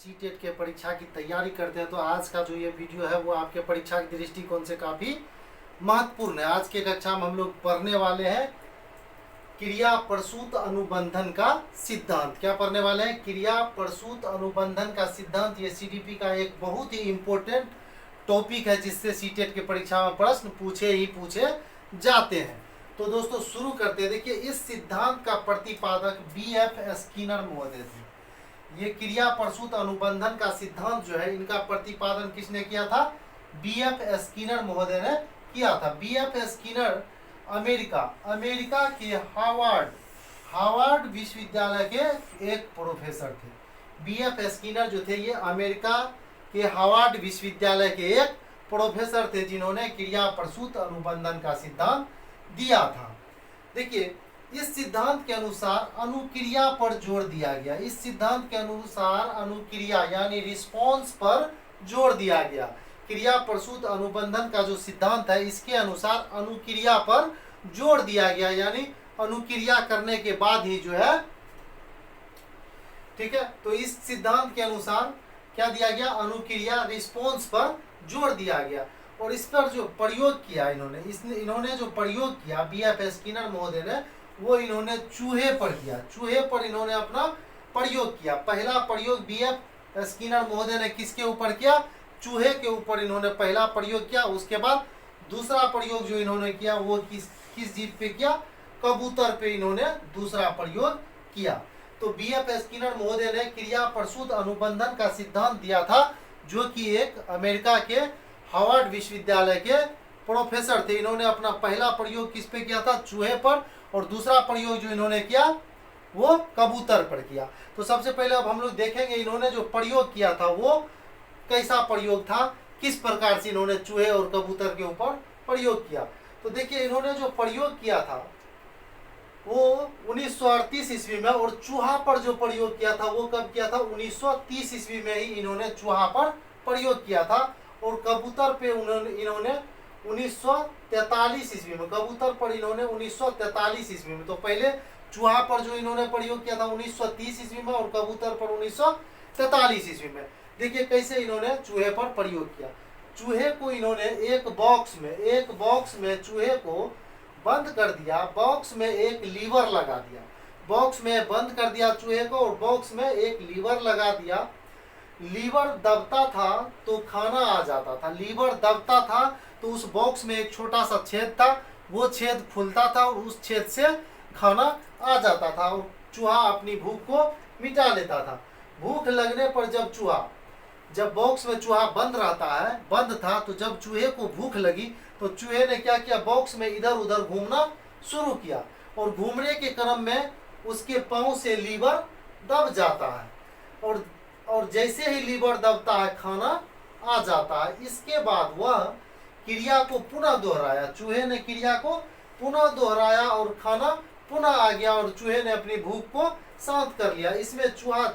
CTET के परीक्षा की तैयारी करते हैं तो आज का जो ये वीडियो है वो आपके परीक्षा के दृष्टिकोण से काफ़ी महत्वपूर्ण है। आज के कक्षा में हम लोग पढ़ने वाले हैं क्रिया प्रसूत अनुबंधन का सिद्धांत। क्या पढ़ने वाले हैं? क्रिया प्रसूत अनुबंधन का सिद्धांत। ये सीडीपी का एक बहुत ही इम्पोर्टेंट टॉपिक है जिससे सीटेट के परीक्षा में प्रश्न पूछे जाते हैं। तो दोस्तों शुरू करते हैं। देखिए, इस सिद्धांत का प्रतिपादक बी.एफ. स्किनर महोदय थे। ये क्रिया प्रसूत अनुबंधन का सिद्धांत जो है इनका प्रतिपादन किसने किया था? बी.एफ. स्किनर महोदय ने किया था। बी.एफ. स्किनर अमेरिका के हार्वर्ड विश्वविद्यालय के एक प्रोफेसर थे। बी.एफ. स्किनर जो थे ये अमेरिका के हार्वर्ड विश्वविद्यालय के एक प्रोफेसर थे जिन्होंने क्रिया प्रसूत अनुबंधन का सिद्धांत दिया था। देखिए, इस सिद्धांत के अनुसार अनुक्रिया पर जोर दिया गया। इस सिद्धांत के अनुसार अनुक्रिया यानी रिस्पॉन्स पर जोर दिया गया। क्रिया प्रसूत अनुबंधन का जो सिद्धांत है इसके अनुसार अनुक्रिया पर जोर दिया गया, यानी अनुक्रिया करने के बाद ही जो है, ठीक है। तो इस सिद्धांत के अनुसार क्या दिया गया? अनुक्रिया रिस्पॉन्स पर जोर दिया गया। और इस पर जो प्रयोग किया इन्होंने जो प्रयोग किया बी.एफ. स्किनर महोदय ने, वो इन्होंने चूहे पर किया। चूहे पर इन्होंने अपना प्रयोग किया। पहला प्रयोग बी.एफ. स्किनर महोदय ने किसके ऊपर किया? चूहे के ऊपर इन्होंने पहला प्रयोग किया। उसके बाद दूसरा प्रयोग जो इन्होंने किया वो किस जीव पे किया? कबूतर पे इन्होंने दूसरा प्रयोग किया। तो बी.एफ. स्किनर महोदय ने क्रिया प्रसूत अनुबंधन का सिद्धांत दिया था, जो कि एक अमेरिका के हार्वर्ड विश्वविद्यालय के प्रोफेसर थे। इन्होंने अपना पहला प्रयोग किस पे किया था? चूहे पर। और दूसरा प्रयोग जो इन्होंने किया वो कबूतर पर किया। तो सबसे पहले अब हम लोग देखेंगे इन्होंने जो प्रयोग किया था वो कैसा प्रयोग था, किस प्रकार से इन्होंने चूहे और कबूतर के ऊपर प्रयोग किया। तो देखिए, इन्होंने जो प्रयोग किया था वो 1938 ईस्वी में, और चूहा पर जो प्रयोग किया था वो कब किया था? 1930 ईस्वी में ही इन्होंने चूहा पर प्रयोग किया था। और कबूतर पे इन्होंने 1943 ईस्वी में, कबूतर पर इन्होंने 1943 ईस्वी में। तो पहले चूहा पर जो इन्होंने प्रयोग किया था 1930 ईस्वी में और कबूतर पर 1943 ईस्वी में। देखिए कैसे इन्होंने चूहे पर प्रयोग किया। चूहे को इन्होंने एक बॉक्स में चूहे को बंद कर दिया। बॉक्स में एक लीवर लगा दिया। बॉक्स में बंद कर दिया चूहे को और बॉक्स में एक लीवर लगा दिया। लीवर दबता था तो खाना आ जाता था। लीवर दबता था तो उस बॉक्स में एक छोटा सा छेद था, वो छेद खुलता था और उस छेद से खाना आ जाता था और चूहा अपनी भूख को मिटा लेता था। भूख लगने पर जब बॉक्स में चूहा बंद था, तो जब चूहे को भूख लगी तो चूहे ने क्या किया? बॉक्स में इधर उधर घूमना शुरू किया और घूमने के क्रम में उसके पांव से लीवर दब जाता है और जैसे ही लीवर दबता है खाना आ जाता है। इसके बाद वह क्रिया को पुनः दोहराया। चूहे ने क्रिया को पुनः दोहराया और खाना पुनः आ गया और चूहे ने अपनी भूख को शांत कर लिया। इसमें चूहा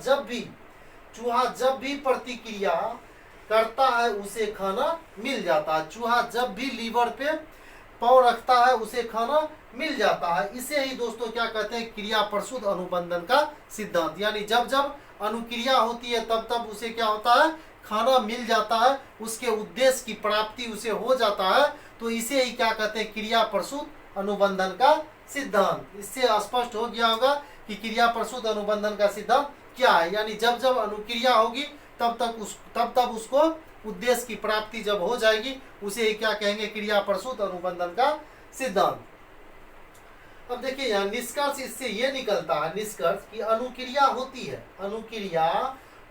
जब भी प्रतिक्रिया करता है उसे खाना मिल जाता है। चूहा जब भी लीवर पे पाँव रखता है उसे खाना मिल जाता है। इसे ही दोस्तों क्या कहते हैं? क्रिया प्रसूत अनुबंधन का सिद्धांत। यानी जब अनुक्रिया होती है तब उसे क्या होता है? खाना मिल जाता है, उसके उद्देश्य की प्राप्ति उसे हो जाता है। तो इसे ही क्या कहते हैं? क्रिया प्रसूत अनुबंधन का सिद्धांत। इससे स्पष्ट हो गया होगा कि क्रिया प्रसूत अनुबंधन का सिद्धांत क्या है। यानी जब अनुक्रिया होगी तब उसको उद्देश्य की प्राप्ति जब हो जाएगी उसे ही क्या कहेंगे? क्रिया प्रसूत अनुबंधन का सिद्धांत। अब देखिए यहाँ निष्कर्ष इससे ये निकलता है, निष्कर्ष कि अनुक्रिया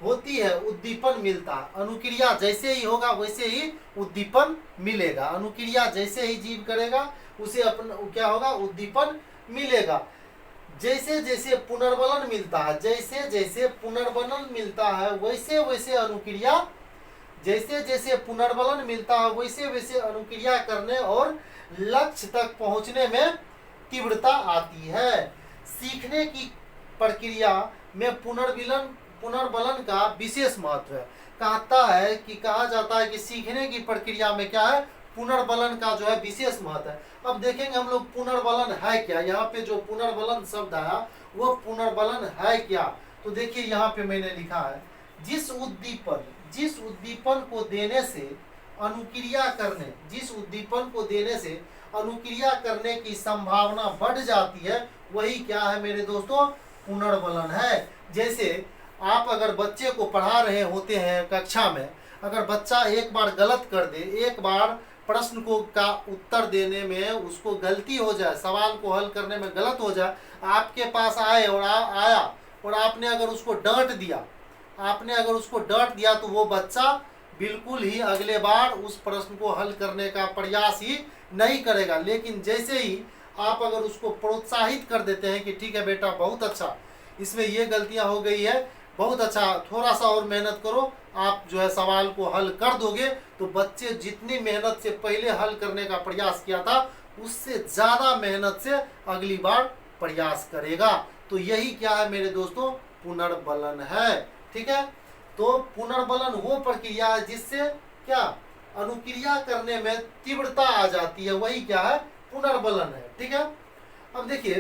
होती है, उद्दीपन मिलता है। अनुक्रिया जैसे ही होगा वैसे ही उद्दीपन मिलेगा। अनुक्रिया जैसे ही जीव करेगा उसे क्या होगा? उद्दीपन मिलेगा। जैसे जैसे पुनर्बलन मिलता है वैसे अनुक्रिया, जैसे पुनर्बलन मिलता है वैसे अनुक्रिया करने और लक्ष्य तक पहुंचने में तीव्रता आती है। सीखने की प्रक्रिया में पुनर्बलन का विशेष महत्व है। कहा जाता है कि सीखने की प्रक्रिया में क्या है? पुनर्बलन का जो है विशेष महत्व है। अब देखेंगे हम लोग पुनर्बलन है क्या। यहाँ पे जो पुनर्बलन शब्द आया वो पुनर्बलन है क्या। तो देखिए यहाँ पे मैंने लिखा है जिस उद्दीपन को देने से अनुक्रिया करने की संभावना बढ़ जाती है, वही क्या है मेरे दोस्तों, पुनर्बलन है। जैसे आप अगर बच्चे को पढ़ा रहे होते हैं कक्षा में, अगर बच्चा एक बार गलत कर दे, एक बार प्रश्न को का उत्तर देने में उसको गलती हो जाए, सवाल को हल करने में गलत हो जाए, आपके पास आए और आया और आपने अगर उसको डांट दिया तो वो बच्चा बिल्कुल ही अगले बार उस प्रश्न को हल करने का प्रयास ही नहीं करेगा। लेकिन जैसे ही आप अगर उसको प्रोत्साहित कर देते हैं कि ठीक है बेटा बहुत अच्छा, इसमें ये गलतियां हो गई है, बहुत अच्छा, थोड़ा सा और मेहनत करो, आप जो है सवाल को हल कर दोगे, तो बच्चे जितनी मेहनत से पहले हल करने का प्रयास किया था उससे ज्यादा मेहनत से अगली बार प्रयास करेगा। तो यही क्या है मेरे दोस्तों, पुनर्बलन है। ठीक है, तो पुनर्बलन वो प्रक्रिया है जिससे क्या, अनुक्रिया करने में तीव्रता आ जाती है, वही क्या है, पुनर्बलन है। ठीक है, अब देखिए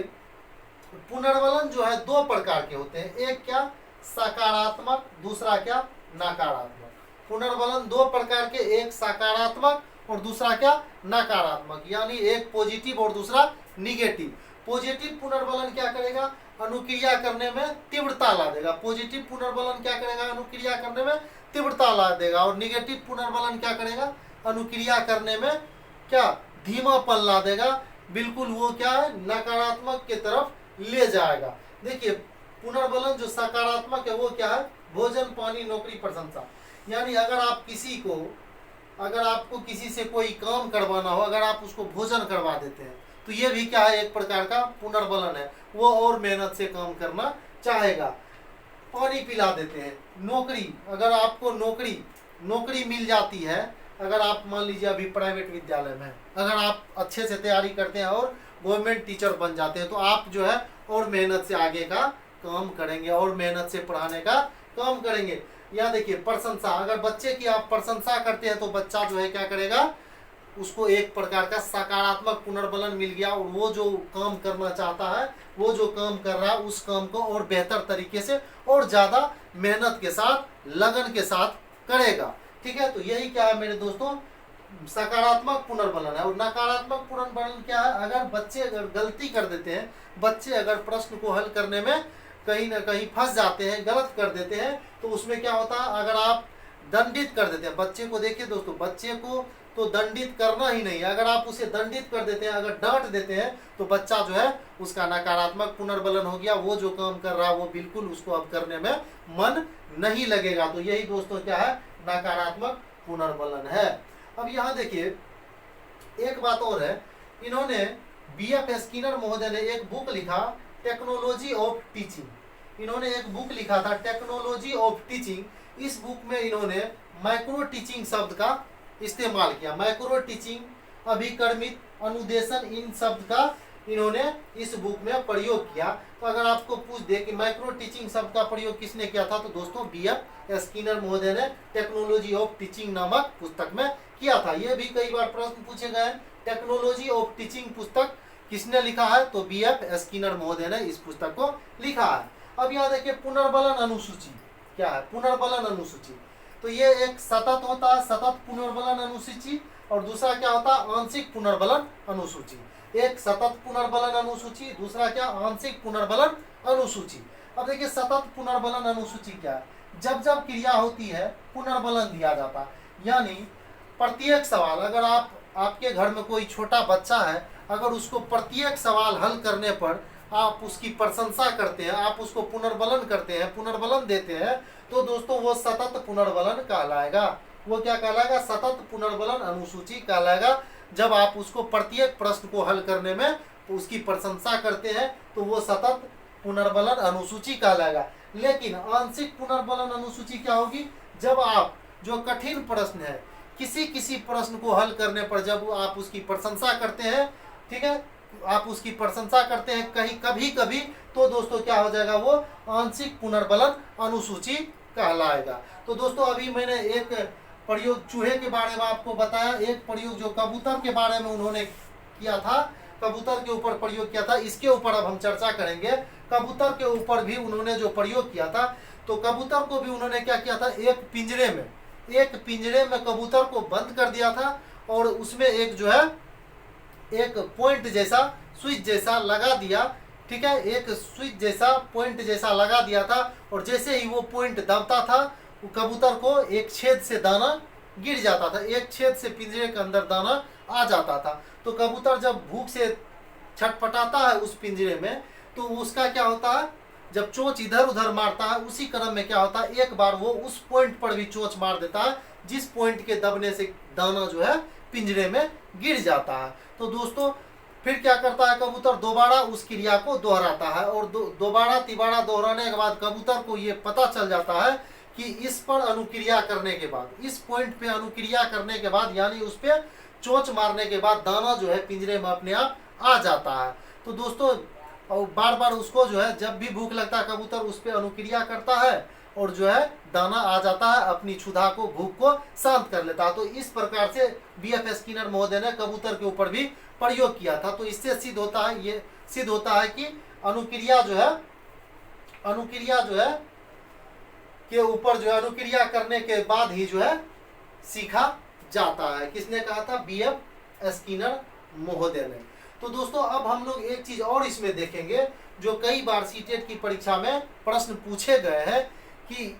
पुनर्बलन जो है दो प्रकार के होते हैं, एक क्या सकारात्मक, दूसरा क्या नकारात्मक। पुनर्बलन दो प्रकार के, एक सकारात्मक और दूसरा क्या नकारात्मक, यानी एक पॉजिटिव और दूसरा निगेटिव। पॉजिटिव पुनर्बलन क्या करेगा, अनुक्रिया करने में तीव्रता ला देगा। पॉजिटिव पुनर्बलन क्या करेगा, अनुक्रिया करने में तीव्रता ला देगा। और निगेटिव पुनर्बलन क्या करेगा, अनुक्रिया करने में क्या धीमापन ला देगा, बिल्कुल वो क्या है नकारात्मक के तरफ ले जाएगा। देखिए पुनर्बलन जो सकारात्मक है वो क्या है, भोजन पानी नौकरी प्रशंसा, यानी अगर आपको किसी से कोई काम करवाना हो, अगर आप उसको भोजन करवा देते हैं तो ये भी क्या है, एक प्रकार का पुनर्बलन है, वो और मेहनत से काम करना चाहेगा। पानी पिला देते हैं, नौकरी, अगर आपको नौकरी मिल जाती है, अगर आप मान लीजिए अभी प्राइवेट विद्यालय में अगर आप अच्छे से तैयारी करते हैं और गवर्नमेंट टीचर बन जाते हैं, तो आप जो है और मेहनत से आगे का काम करेंगे और मेहनत से पढ़ाने का काम करेंगे। यहाँ देखिए प्रशंसा, अगर बच्चे की आप प्रशंसा करते हैं तो बच्चा जो है क्या करेगा, उसको एक प्रकार का सकारात्मक पुनर्बलन मिल गया और वो जो काम करना चाहता है, वो जो काम कर रहा है उस काम को और बेहतर तरीके से और ज्यादा मेहनत के साथ, लगन के साथ करेगा। ठीक है, तो यही क्या है मेरे दोस्तों, सकारात्मक पुनर्बलन है। और नकारात्मक पुनर्बलन क्या है, अगर बच्चे अगर गलती कर देते हैं, बच्चे अगर प्रश्न को हल करने में कहीं ना कहीं फंस जाते हैं, गलत कर देते हैं, तो उसमें क्या होता है, अगर आप दंडित कर देते हैं बच्चे को, देखिए दोस्तों बच्चे को तो दंडित करना ही नहीं है, अगर आप उसे दंडित कर देते हैं, अगर डांट देते हैं, तो बच्चा जो है उसका नकारात्मक पुनर्बलन हो गया, वो जो काम कर रहा है वो बिल्कुल उसको अब करने में मन नहीं लगेगा। तो यही दोस्तों क्या है, नकारात्मक पुनर्बलन है। अब यहाँ देखिए एक बात और है, इन्होंने B.F. स्किनर महोदय ने एक बुक लिखा, टेक्नोलॉजी ऑफ टीचिंग। इन्होंने एक बुक लिखा था टेक्नोलॉजी ऑफ टीचिंग। इस बुक में इन्होंने माइक्रो टीचिंग शब्द का इस्तेमाल किया। माइक्रो टीचिंग, अभिकर्मित, अनुदेशन, इन शब्द का इन्होंने इस बुक में प्रयोग किया। तो अगर आपको पूछ दे कि माइक्रो टीचिंग शब्द का प्रयोग किसने किया था, तो दोस्तों B.F. स्किनर महोदय ने टेक्नोलॉजी ऑफ टीचिंग नामक पुस्तक में किया था। यह भी कई बार प्रश्न पूछे गए हैं, टेक्नोलॉजी ऑफ टीचिंग पुस्तक किसने लिखा है, तो B.F. स्किनर महोदय ने इस पुस्तक को लिखा है। अब यहाँ देखिए पुनर्बलन अनुसूची क्या है, पुनर्बलन अनुसूची, तो ये एक सतत होता है, सतत पुनर्बलन अनुसूची, और दूसरा क्या होता है, आंशिक पुनर्बलन अनुसूची। एक सतत पुनर्बलन अनुसूची, दूसरा क्या, आंशिक पुनर्बलन अनुसूची। अब देखिए सतत पुनर्बलन अनुसूची क्या है, जब जब क्रिया होती है पुनर्बलन दिया जाता है, यानी प्रत्येक सवाल, अगर आपके घर में कोई छोटा बच्चा है, अगर उसको प्रत्येक सवाल हल करने पर आप उसकी प्रशंसा करते हैं, आप उसको पुनर्बलन करते हैं, पुनर्बलन देते हैं, तो दोस्तों वो सतत पुनर्बलन कहलाएगा। वो क्या कहलाएगा, सतत पुनर्बलन अनुसूची कहलाएगा। जब आप उसको प्रत्येक प्रश्न को हल करने में उसकी प्रशंसा करते हैं तो वो सतत पुनर्बलन अनुसूची कहलाएगा। लेकिन आंशिक पुनर्बलन अनुसूची क्या होगी, जब आप जो कठिन प्रश्न है, किसी प्रश्न को हल करने पर जब आप उसकी प्रशंसा करते हैं, ठीक है, आप उसकी प्रशंसा करते हैं कभी कभी, तो दोस्तों क्या हो जाएगा, वो आंशिक पुनर्बलन अनुसूची कहलाएगा। तो दोस्तों अभी मैंने एक प्रयोग चूहे के बारे में आपको बताया, एक प्रयोग जो कबूतर के बारे में उन्होंने किया था, कबूतर के ऊपर प्रयोग किया था, इसके ऊपर अब हम चर्चा करेंगे। कबूतर के ऊपर भी उन्होंने जो प्रयोग किया था, तो कबूतर को भी उन्होंने क्या किया था, एक पिंजरे में कबूतर को बंद कर दिया था और उसमें एक जो है एक पॉइंट जैसा स्विच जैसा लगा दिया, ठीक है, एक स्विच जैसा पॉइंट जैसा लगा दिया था। और जैसे ही वो पॉइंट दबता था वो कबूतर को एक छेद से दाना गिर जाता था, एक छेद से पिंजरे के अंदर दाना आ जाता था। तो कबूतर जब भूख से छटपटाता है उस पिंजरे में, तो उसका क्या होता है, जब चोंच इधर उधर मारता है उसी क्रम में क्या होता है, एक बार वो उस पॉइंट पर भी चोंच मार देता है जिस पॉइंट के दबने से दाना जो है पिंजरे में गिर जाता है। तो दोस्तों फिर क्या करता है कबूतर, दोबारा उस क्रिया को दोहराता है और दोबारा तिबारा दोहराने के बाद कबूतर को ये पता चल जाता है कि इस पर अनुक्रिया करने के बाद, इस पॉइंट पे अनुक्रिया करने के बाद, यानी उस पर चोंच मारने के बाद दाना जो है पिंजरे में अपने आप आ जाता है। तो दोस्तों और बार बार उसको जो है जब भी भूख लगता है कबूतर उस पर अनुक्रिया करता है और जो है दाना आ जाता है, अपनी क्षुधा को, भूख को शांत कर लेता है। तो इस प्रकार से बीएफ स्किनर महोदय ने कबूतर के ऊपर भी प्रयोग किया था। तो इससे सिद्ध होता है कि अनुक्रिया जो है के ऊपर जो है अनुक्रिया करने के बाद ही जो है सीखा जाता है। किसने कहा था, बीएफ स्किनर महोदय ने। तो दोस्तों अब हम लोग एक चीज और इसमें देखेंगे जो कई बार सीटेट की परीक्षा में प्रश्न पूछे गए हैं कि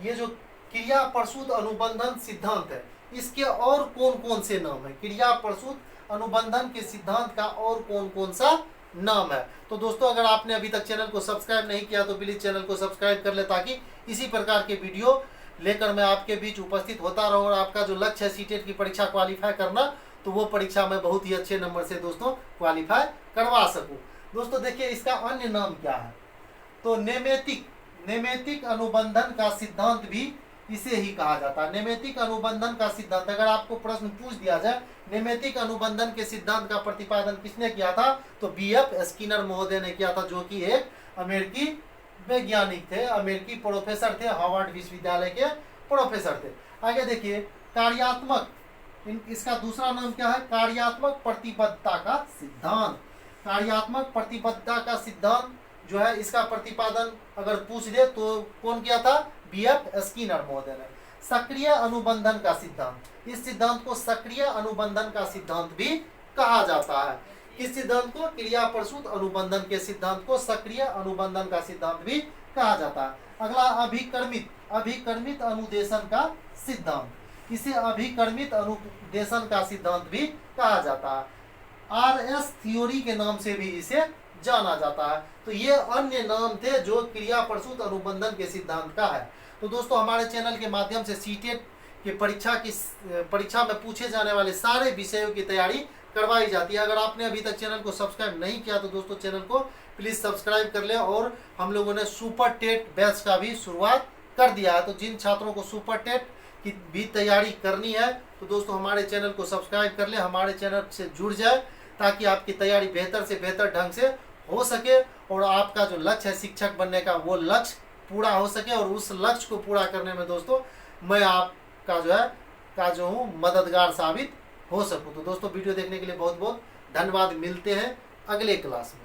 ये जो क्रिया प्रसूत अनुबंधन सिद्धांत है इसके और कौन कौन से नाम है, क्रिया प्रसूत अनुबंधन के सिद्धांत का और कौन कौन सा नाम है। तो दोस्तों अगर आपने अभी तक चैनल को सब्सक्राइब नहीं किया तो प्लीज चैनल को सब्सक्राइब कर ले ताकि इसी प्रकार के वीडियो लेकर मैं आपके बीच उपस्थित होता रहूं और आपका जो लक्ष्य है सीटेट की परीक्षा क्वालिफाई करना, तो वो परीक्षा में बहुत ही अच्छे नंबर से दोस्तों क्वालिफाई करवा सकूं। दोस्तों देखिए इसका अन्य नाम क्या है, तो नेमेतिक अनुबंधन का सिद्धांत भी इसे ही कहा जाता है। नेमेतिक अनुबंधन का सिद्धांत, अगर आपको प्रश्न पूछ दिया जाए नेमेतिक अनुबंधन के सिद्धांत का प्रतिपादन किसने किया था, तो बीएफ स्किनर महोदय ने किया था, जो कि एक अमेरिकी वैज्ञानिक थे, अमेरिकी प्रोफेसर थे, हार्वर्ड विश्वविद्यालय के प्रोफेसर थे। आगे देखिए कार्यात्मक, इसका दूसरा नाम क्या है, कार्यात्मक प्रतिबद्धता का सिद्धांत। कार्यात्मक प्रतिबद्धता का सिद्धांत जो है इसका प्रतिपादन अगर पूछ दे तो कौन किया था, बीएफ स्किनर महोदय ने। सक्रिय अनुबंधन का सिद्धांत, इस सिद्धांत को सक्रिय अनुबंधन का सिद्धांत भी कहा जाता है। किस सिद्धांत को, क्रिया प्रसूत अनुबंधन के सिद्धांत को सक्रिय अनुबंधन का सिद्धांत भी कहा जाता है। अगला अभिकर्मित अनुदेशन का सिद्धांत, इसे अभिकर्मित अनुदेशन का सिद्धांत भी कहा जाता है। आरएस थ्योरी के नाम से भी इसे जाना जाता है। तो ये अन्य नाम थे जो क्रिया प्रसूत अनुबंधन के सिद्धांत का है। तो दोस्तों हमारे चैनल के माध्यम से सीटेट की परीक्षा में पूछे जाने वाले सारे विषयों की तैयारी करवाई जाती है। अगर आपने अभी तक चैनल को सब्सक्राइब नहीं किया तो दोस्तों चैनल को प्लीज सब्सक्राइब कर लें। और हम लोगों ने सुपर टेट बैच का भी शुरुआत कर दिया है, तो जिन छात्रों को सुपर टेट की भी तैयारी करनी है तो दोस्तों हमारे चैनल को सब्सक्राइब कर ले, हमारे चैनल से जुड़ जाए ताकि आपकी तैयारी बेहतर से बेहतर ढंग से हो सके और आपका जो लक्ष्य है शिक्षक बनने का वो लक्ष्य पूरा हो सके। और उस लक्ष्य को पूरा करने में दोस्तों मैं आपका जो हूँ मददगार साबित हो सकूँ। तो दोस्तों वीडियो देखने के लिए बहुत बहुत धन्यवाद। मिलते हैं अगले क्लास में।